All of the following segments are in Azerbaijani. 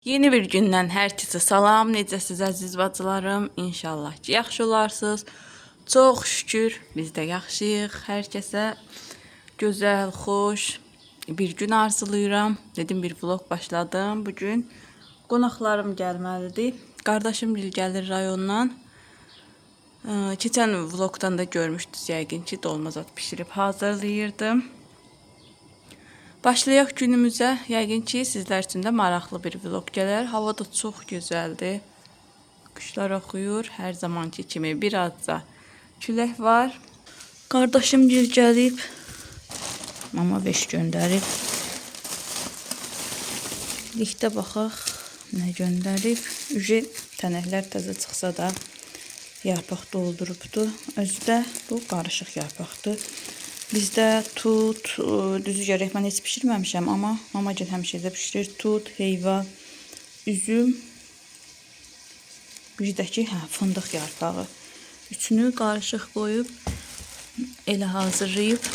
Yeni bir gündən hər kəsə salam. Necəsiz əziz bacılarım? İnşallah ki, yaxşı olarsınız. Çox şükür biz də yaxşıyıq. Hər kəsə gözəl, xoş bir gün arzulayıram. Dedim bir vlog başladım. Bugün qonaqlarım gəlməlidir. Qardaşım Gül gəlir rayondan. Keçən vlogdan da görmüşdünüz yəqin ki, dolmazat pişirib hazırlayırdım. Başlayaq günümüzə. Yəqin ki, sizlər üçün də maraqlı bir vlog gələr. Hava da çox gözəldir. Quşlar oxuyur. Hər zamanki kimi birazca külək var. Qardaşım Gül gəlib. Mama beş göndərib. Birlikdə baxaq nə göndərib. Ücə tənəklər təzə çıxsa da yarpaq doldurubdu. Özü də bu qarışıq yarpaqdır. Bizdə tut, düzü gərək mən heç pişirməmişəm, amma mama gəl həmişə də pişirir. Tut, heyva, üzüm, bir də ki, fındıq yarpağı. Üçünü qarışıq qoyub, elə hazırlayıb.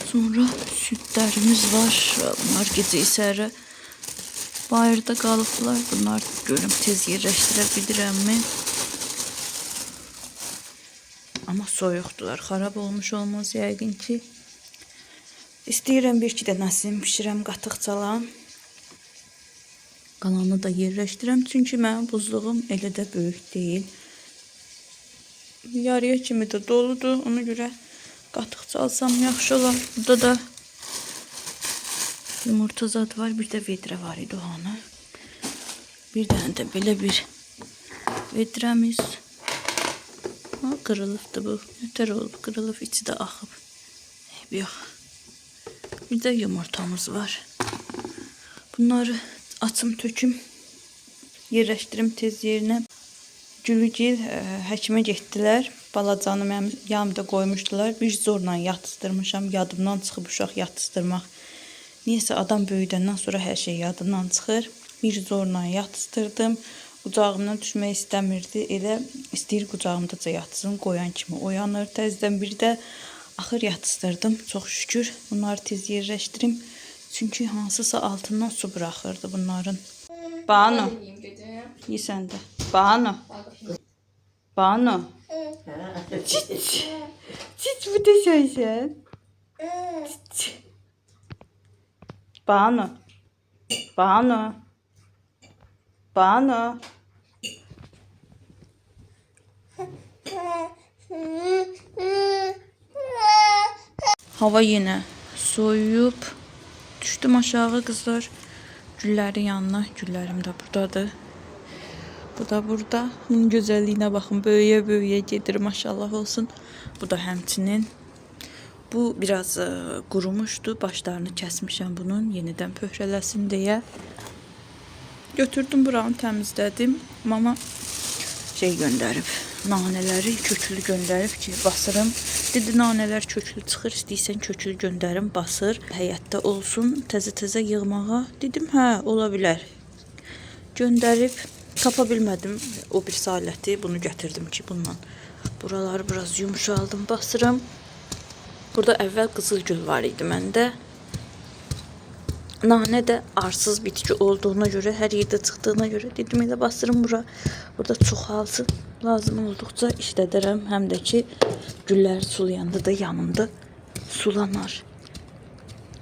Sonra südlərimiz var. Bunlar gecə isərə bayırda qalıblar. Bunlar görüm tez yerləşdirə bilirəmmi? Amma soyuqdular. Xarab olmuş olmaz yəqin ki. İstəyirəm bir iki dənəsini pişirəm, qatıq çalam. Qalanını da yerləşdirəm. Çünki mənim buzluğum elə də böyük deyil. Yarıya kimi də doludur. Ona görə qatıq çalsam yaxşı olar. Burada da yumurta zad var. Bir də vedrə var idi o ana. Bir dənə də belə bir vedrəmiz. Qırılıbdır bu. Nətər olub, qırılıb, içi də axıb. Yox. Bir də yumurtamız var. Bunları açım, töküm, yerləşdirim tez yerinə. Gülgil həkimə getdilər. Balacanı mənim yanımda qoymuşdular. Bir zorla yatızdırmışam. Yadımdan çıxıb uşaq yatızdırmaq. Niyəsə adam böyüdəndən sonra hər şey yadından çıxır. Bir zorla yatızdırdım. Qucağımdan düşmək istəmirdi. Elə istəyir qucağımdaca yatsın. Qoyan kimi oyanır. Təzdən bir də axır yatızdırdım. Çox şükür. Bunları tez yerləşdirim. Çünki hansısa altından su buraxırdı bunların. Banu. Yesən də. Banu. Banu. Çit. Çit bu da sənsən. Banu. Banu. Banu. Hava yenə soyuyub. Düşdüm aşağı qızlar. Güllərin yanına. Güllərim də buradadır. Bu da burada. Bunun gözəlliyinə baxın. Böyüyə gedir. Maşallah olsun. Bu da həmçinin. Bu biraz qurumuşdu. Başlarını kəsmişəm bunun. Yenidən pöhrələsin deyə. Götürdüm buranı təmizlədim. Mama göndərib. Nanələri köklü göndərib ki, basırım. Dedi, nanələr köklü çıxır, istəyirsən köklü göndərim, basır. Həyətdə olsun, təzə-təzə yığmağa. Dedim, hə, ola bilər. Göndərib, tapa bilmədim o bir saləti. Bunu gətirdim ki, bundan. Buraları biraz yumuşaldım, basırım. Burada əvvəl qızılgül var idi məndə. Nanə də arsız bitki olduğuna görə, hər yerdə çıxdığına görə dedim, elə basırım bura. Burada çoxalsın. Lazım olduqca işlədərəm. Həm də ki, gülləri sulayanda da yanımda sulanar.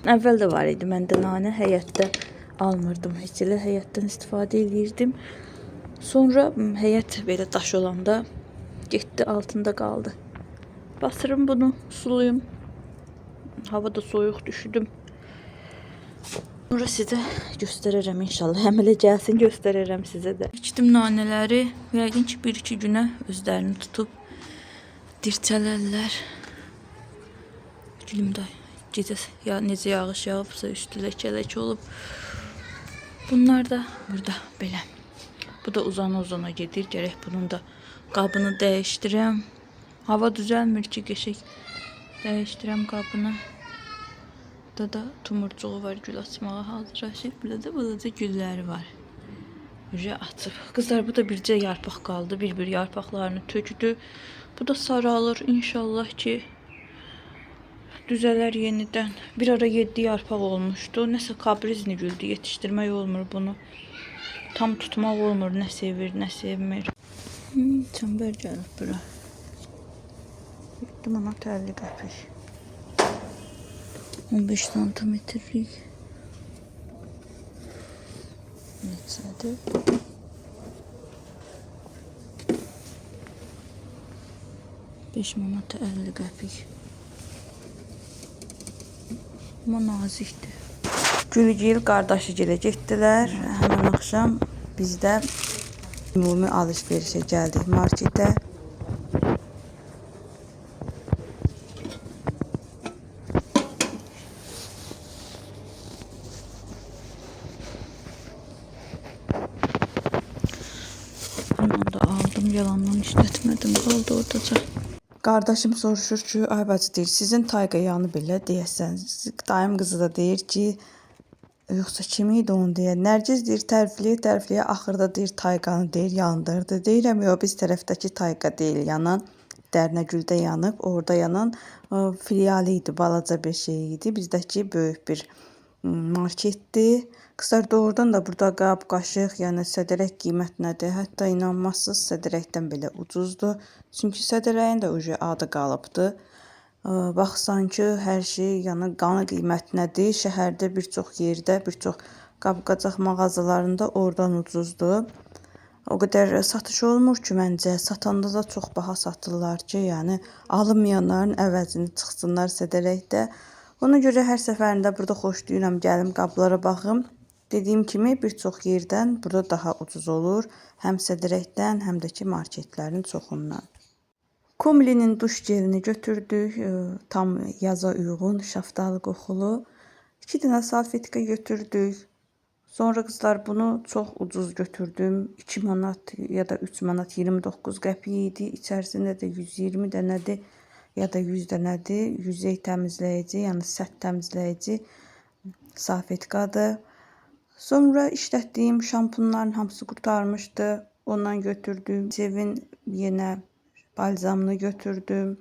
Əvvəl də var idi məndə nanə. Həyətdə almırdım heç elə. Həyətdən istifadə edirdim. Sonra həyət belə daş olanda getdi, altında qaldı. Basırım bunu, sulayım. Hava da soyuq, düşüdüm. Sonra sizə göstərərəm inşallah. Həm elə gəlsin, göstərərəm sizə də. İçdim nanələri. Yəqin ki, bir-iki günə özlərini tutub dirçələrlər. Gülümdə gecə necə yağış yağıbsa, üstü ləkə-ləkə olub. Bunlar da burada belə. Bu da uzana gedir. Gərək bunun da qabını dəyişdirəm. Hava düzəlmir ki, qəşəng dəyişdirəm qabını. Burada da tumurcuğu var, gül açmağa hazırlaşır. Burada da balaca gülləri var. Buraya açıb. Qızlar, bu da bircə yarpaq qaldı. Bir-bir yarpaqlarını tökdü. Bu da saralır. İnşallah ki, düzələr yenidən. Bir ara 7 yarpaq olmuşdu. Nəsə kaprizni güldü. Yetişdirmək olmur bunu. Tam tutmaq olmur. Nə sevir, nə sevmir. Çəmbər gəlib bura. 7 manat 50 qəpik. 15 santimetrlik. Neçədir? 5 manat 50 qəpik. Amma nazikdir. Gülgil qardaşı gilə getdilər. Həmin axşam biz də ümumi alış-verişə gəldik marketə. Bunu da aldım, yalandan işlətmədim, qaldı oradaca. Qardaşım soruşur ki, ay bacı deyir, sizin Tayqa yanı belə deyəsən. Dayım qızı da deyir ki, yoxsa kim idi onu deyir. Nərgiz deyir, tərifliyə, axırda deyir, Tayqanı deyir, yandırdı. Deyirəm, yox, biz tərəfdəki Tayqa deyil, yanan Dərnəgüldə yanıb, orada yanan filialı idi, balaca bir şey idi. Bizdəki böyük bir marketdir. Qızlar doğrudan da burada qab, qaşıq, yəni sədərək qiymət nədir? Hətta inanmazsınız, sədərəkdən belə ucuzdur. Çünki sədərəyin də ucu adı qalıbdı. Baxsan ki, hər şey, yəni qanı qiymət nədir? Şəhərdə bir çox yerdə, bir çox qab-qacaq mağazalarında oradan ucuzdur. O qədər satış olmur ki, məncə. Satanda da çox baha satırlar ki, yəni alınmayanların əvəzini çıxsınlar sədərəkdə. Ona görə hər səfərində burada xoşlayıram, gəlim qablara baxım. Dediyim kimi bir çox yerdən burada daha ucuz olur. Həm sədərəkdən, həm də ki marketlərin çoxundan. Komlinin duş gelini götürdük. Tam yaza uyğun, şaftalı qoxulu. 2 dənə salfetka götürdük. Sonra qızlar bunu çox ucuz götürdüm. 2 manat ya da 3 manat 29 qəpik idi. İçərisində də 120 dənədir ya da 100 dənədir. Yüzey təmizləyici, yəni səth təmizləyici salfetkadır. Sonra işlətdiyim şampunların hamısı qurtarmışdı. Ondan götürdüm. Cevin yenə balzamını götürdüm.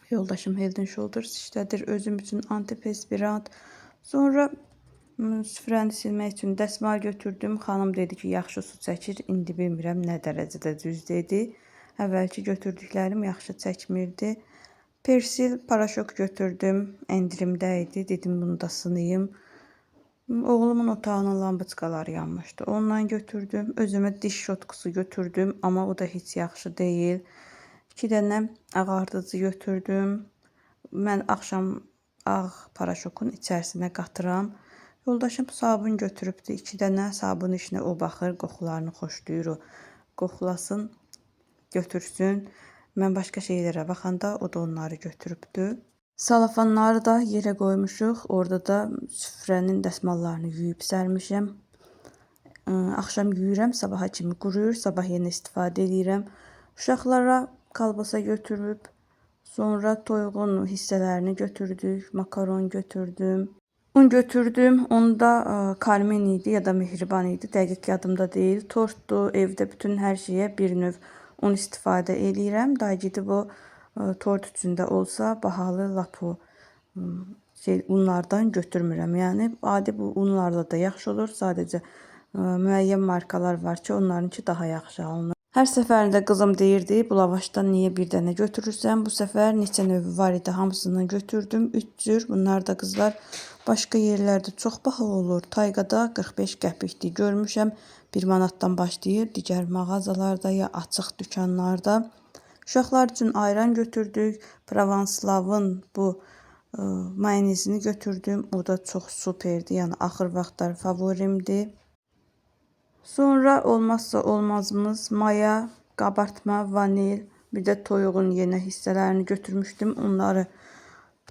Yoldaşım Head & Shoulders işlədir. Özüm üçün antiperspirant. Sonra süfrəni silmək üçün dəsmal götürdüm. Xanım dedi ki, yaxşı su çəkir. İndi bilmirəm nə dərəcədə düz dedi. Əvvəlki götürdüklərim yaxşı çəkmirdi. Persil paraşok götürdüm. Endirimdə idi. Dedim bunu da sınayım. Oğlumun otağının lambaçkaları yanmışdı. Ondan götürdüm. Özümə diş şotkusu götürdüm. Amma o da heç yaxşı deyil. 2 dənə ağardıcı götürdüm. Mən axşam ağ paraşokun içərisinə qatıram. Yoldaşım sabun götürübdü. 2 dənə sabun işinə o baxır. Qoxularını xoşlayır o. Qoxulasın, götürsün. Mən başqa şeylərə baxanda o da onları götürübdü. Salafanları da yerə qoymuşuq. Orada da süfrənin dəsmallarını yuyub sərmişəm. Axşam yuyuram, sabaha kimi quruyur. Sabah yenə istifadə edirəm. Uşaqlara kalbasa götürüb, sonra toyuğun hissələrini götürdük. Makaron götürdüm. Un götürdüm. Onda Carmen idi ya da Mehriban idi. Dəqiq yadımda deyil. Tortdu. Evdə bütün hər şeyə bir növ un istifadə edirəm. Dayıcıdı bu tort içində olsa bahalı lapu unlardan götürmürəm. Yəni adi bu unlarla da yaxşı olur. Sadəcə müəyyən markalar var ki, onlarınki daha yaxşı alınır. Hər səfərində qızım deyirdi, bu lavaşdan niyə bir dənə götürürsən? Bu səfər neçə növü var idi, hamısını götürdüm. 3 cür. Bunlar da qızlar başqa yerlərdə çox bahalı olur. Tayqada 45 qəpikdir. Görmüşəm 1 manatdan başlayır digər mağazalarda ya açıq dükanlarda. Uşaqlar üçün ayran götürdük. Provanslavın bu mayonezini götürdüm. O da çox superdi. Yəni axır vaxtlar favorimdir. Sonra olmazsa olmazımız maya, qabartma, vanil, bir də toyuğun yenə hissələrini götürmüşdüm. Onları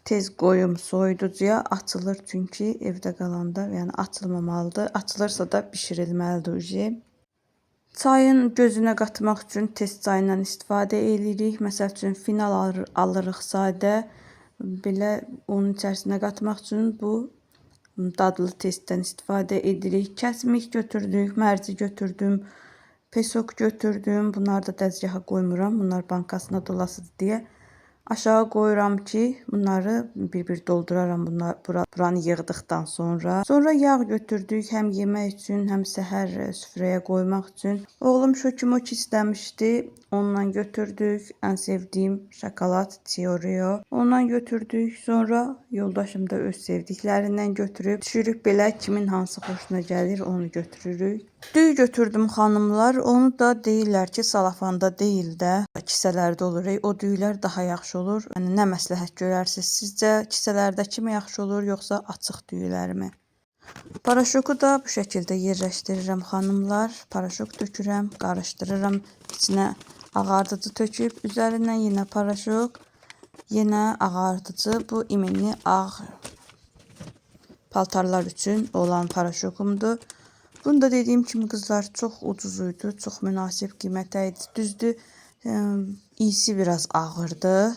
tez qoyum soyuducuya, açılır çünki evdə qalanda, yəni açılmamalıdır. Açılırsa da bişirilməlidir. Çayın gözünə qatmaq üçün test çayından istifadə edirik. Məsəl üçün final alırıq sadə. Belə onun içərisinə qatmaq üçün bu dadlı testdən istifadə edirik. Kəsmik götürdük, mərci götürdüm, pesok götürdüm. Bunları da dəzgaha qoymuram. Bunlar bankasına dolasıdır deyə. Aşağı qoyuram ki, bunları bir-bir dolduraram buranı yığdıqdan sonra. Sonra yağ götürdük, həm yemək üçün, həm səhər süfrəyə qoymaq üçün. Oğlum şokimoç istəmişdi, ondan götürdük. Ən sevdiyim şokolad Oreo. Ondan götürdük. Sonra yoldaşım da öz sevdiklərindən götürüb düşürük, belə kimin hansı xoşuna gəlir onu götürürük. Düy götürdüm xanımlar. Onu da deyirlər ki, salafanda deyil də kisələrdə olur. O düylər daha yaxşı olur. Yəni nə məsləhət görərsiniz? Sizcə kisələrdəki mi yaxşı olur, yoxsa açıq düylərmi? Paraşoku da bu şəkildə yerləşdirirəm xanımlar. Paraşok tökürəm, qarışdırıram. İçinə ağardıcı töküb, üzərindən yenə paraşok, yenə ağardıcı. Bu iminli ağ paltarlar üçün olan paraşokumdur. Bunu da dediyim kimi qızlar çox ucuz idi, çox münasib qiymətə idi. Düzdür, iyisi biraz ağırdı.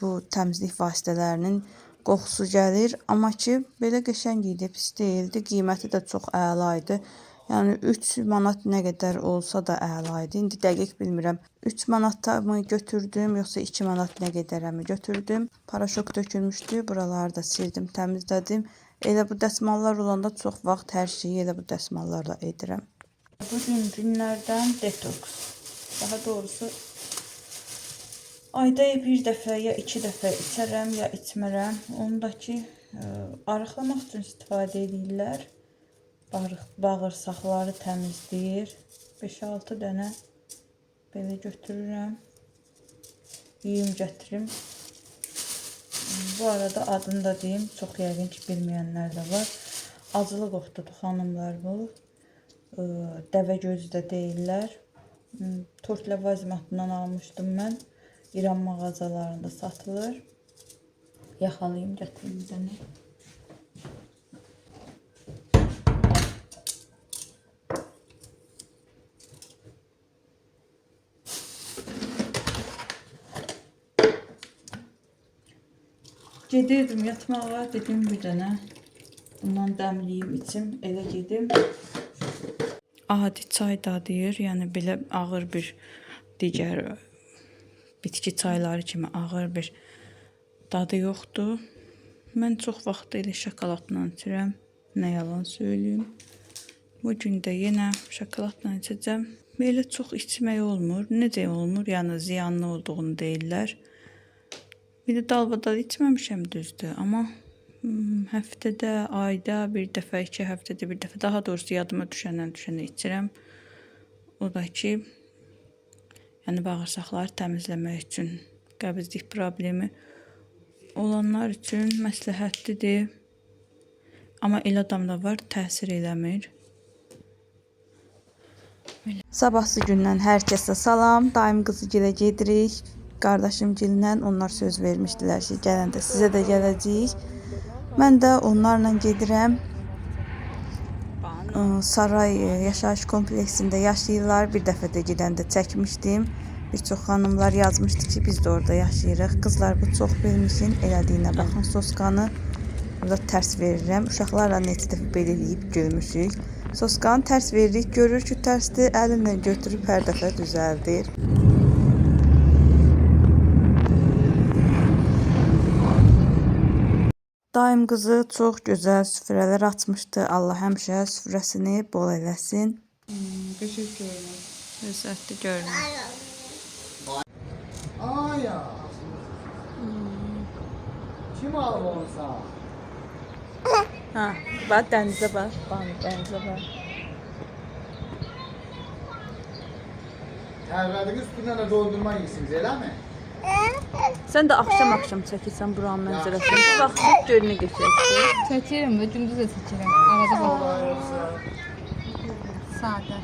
Bu təmizlik vasitələrinin qoxusu gəlir, amma ki belə qəşəng idi, pis deyildi. Qiyməti də çox əla idi. Yəni 3 manat nə qədər olsa da əla idi. İndi dəqiq bilmirəm. 3 manata mı götürdüm, yoxsa 2 manat nə qədərəmi götürdüm. Paraşok tökülmüşdü. Buraları da sildim, təmizlədim. Elə bu dəsmallar olanda çox vaxt hər şeyi elə bu dəsmallarla edirəm. Bu günlərdən detoks. Daha doğrusu ayda bir dəfə ya 2 dəfə içərəm ya içmərəm. Ondakı arıqlamaq üçün istifadə edirlər. Bağırsaqları təmizləyir. 5-6 dənə belə götürürəm. Yeyim gətirim. Bu arada adını da deyim, çox yəqin ki bilməyənlər də var. Acılı qoxdudur xanımlar bu. Dəvə gözü də deyirlər. Tort ləvazimatından almışdım mən. İran mağazalarında satılır. Yaxalayım, gətirim bizəni. Gedirdim yatmağa, dedim bir dənə bundan dəmliyim içim, elə gedim. Adi çay dadıyır, yəni belə ağır bir digər bitki çayları kimi ağır bir dadı yoxdur. Mən çox vaxt elə şokoladla içirəm, nə yalan söyləyim. Bu gün də yenə şokoladla içəcəm. Belə çox içmək olmur, necə olmur, yəni ziyanlı olduğunu deyirlər. Bir də dalbadal içməmişəm düzdür, amma həftədə, ayda bir dəfə, 2 həftədə bir dəfə, daha doğrusu yadıma düşəndən içirəm. O da ki, yəni bağırsaqları təmizləmək üçün, qəbizlik problemi olanlar üçün məsləhətlidir. Amma elə adamda var, təsir eləmir. Sabahsı gündən hər kəsə salam. Daim qızı gilə gedirik. Qardaşım gillə, onlar söz vermişdilər ki, gələndə sizə də gələcəyik. Mən də onlarla gedirəm. Saray yaşayış kompleksində yaşayırlar. Bir dəfə də gedəndə çəkmişdim. Bir çox xanımlar yazmışdı ki, biz də orada yaşayırıq. Qızlar, bu çox bilmişin elədiyinə baxın. Soskanı burada tərs verirəm. Uşaqlarla neçə dəfə belə eləyib görmüşük. Soskanı tərs veririk, görür ki, tərsdir, əlinlə götürüb hər dəfə düzəldir. Daim qızı çox gözəl süfrələr açmışdı. Allah həmişə süfrəsini bol eləsin. Qəşəng görünür. Lezzetli görünür. Aya. Kim alıb onsa? Ha, bax dənizə bax. Dənizə bax. Tərvədiq üstündən də doldurma yiyirsiniz, eləmi? Sən də axşam çəkirsən buranın mənzərəsini. Bu vaxt gölünü keçirsən. Çəkirəm və gündüz də çəkirəm. Arada bax. Sadə.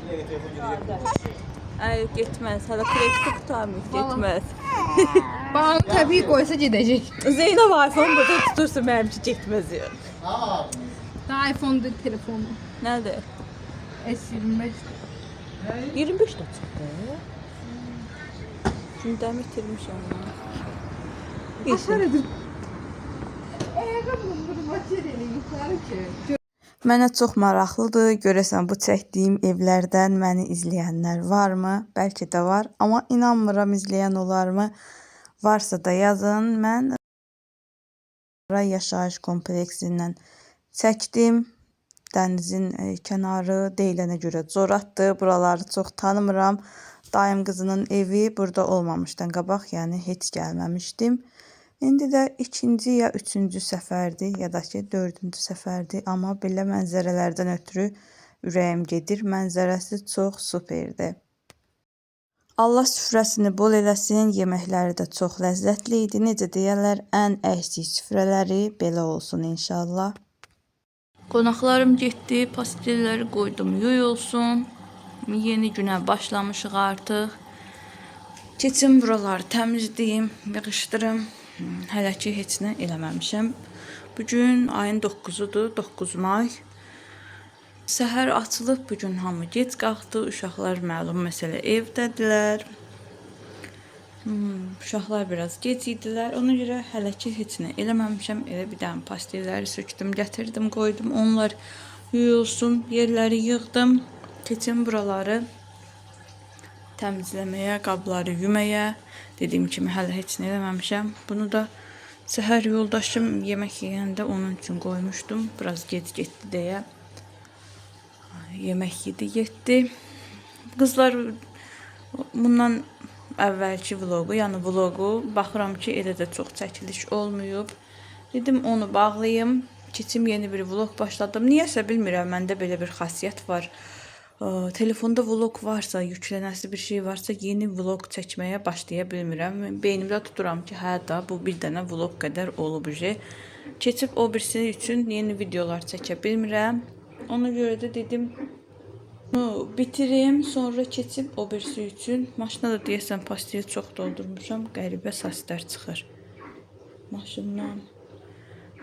Ay, getməz. Hələ krediti qutarmır, getməz. Bağlı təbii qoysa gedəcək. Zeynəb iPhone burada tutursa mənimki getməz. Daha iPhone-dur telefonu. Nədir? S25. 25 də çıxdı. Gündəmi itirmişəm. Aşağıdır. Ayaqqabının bunu materiali yuxarı ki. Mənə çox maraqlıdır. Görəsən bu çəkdiyim evlərdən məni izləyənlər varmı? Bəlkə də var, amma inanmıram izləyən olarmı? Varsa da yazın. Mən yaşayış kompleksindən çəkdim. Dənizin kənarı deyilənə görə coratdır. Buraları çox tanımıram. Dayım qızının evi burada olmamışdan qabaq, yəni heç gəlməmişdim. İndi də ikinci ya üçüncü səfərdir, ya da ki dördüncü səfərdir. Amma belə mənzərələrdən ötürü ürəyim gedir. Mənzərəsi çox superdir. Allah süfrəsini bol eləsin. Yeməkləri də çox ləzzətli idi. Necə deyərlər, ən əksik süfrələri belə olsun inşallah. Qonaqlarım getdi. Pastelləri qoydum, yuyulsun. Yeni günə başlamışıq artıq. Keçim buraları təmizləyim, yığışdırım. Hələ ki heç nə eləməmişəm. Bugün ayın 9-udur, 9 may. Səhər açılıb, bugün hamı gec qalxdı. Uşaqlar məlum məsələ evdədilər. Uşaqlar biraz gec idilər. Ona görə hələ ki heç nə eləməmişəm. Elə bir dənə pastelləri sökdüm, gətirdim, qoydum. Onlar yuyulsun, yerləri yığdım. Keçim buraları təmizləməyə, qabları yuməyə. Dediyim kimi hələ heç nə eləməmişəm. Bunu da səhər yoldaşım yemək yeyəndə onun üçün qoymuşdum. Biraz gec getdi deyə. Yemək yedi, getdi. Qızlar bundan əvvəlki vlogu, yəni vlogu baxıram ki, elə də çox çəkiliş olmayıb. Dedim onu bağlayım. Keçim yeni bir vlog başladım. Niyəsə bilmirəm, məndə belə bir xasiyyət var. Telefonda vlog varsa, yüklənəsi bir şey varsa yeni vlog çəkməyə başlaya bilmirəm. Beynimdə tuturam ki, hə da bu bir dənə vlog qədər olub. Keçib o birisi üçün yeni videolar çəkə bilmirəm. Ona görə də dedim bitirim, sonra keçib o birisi üçün. Maşına da deyəsən pastayı çox doldurmuşam. Qəribə səslər çıxır maşından.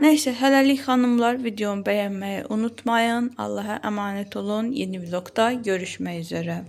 Neyse, hələlik xanımlar, videomu bəyənməyi unutmayın. Allah'a əmanət olun. Yeni vlogda görüşmək üzrə.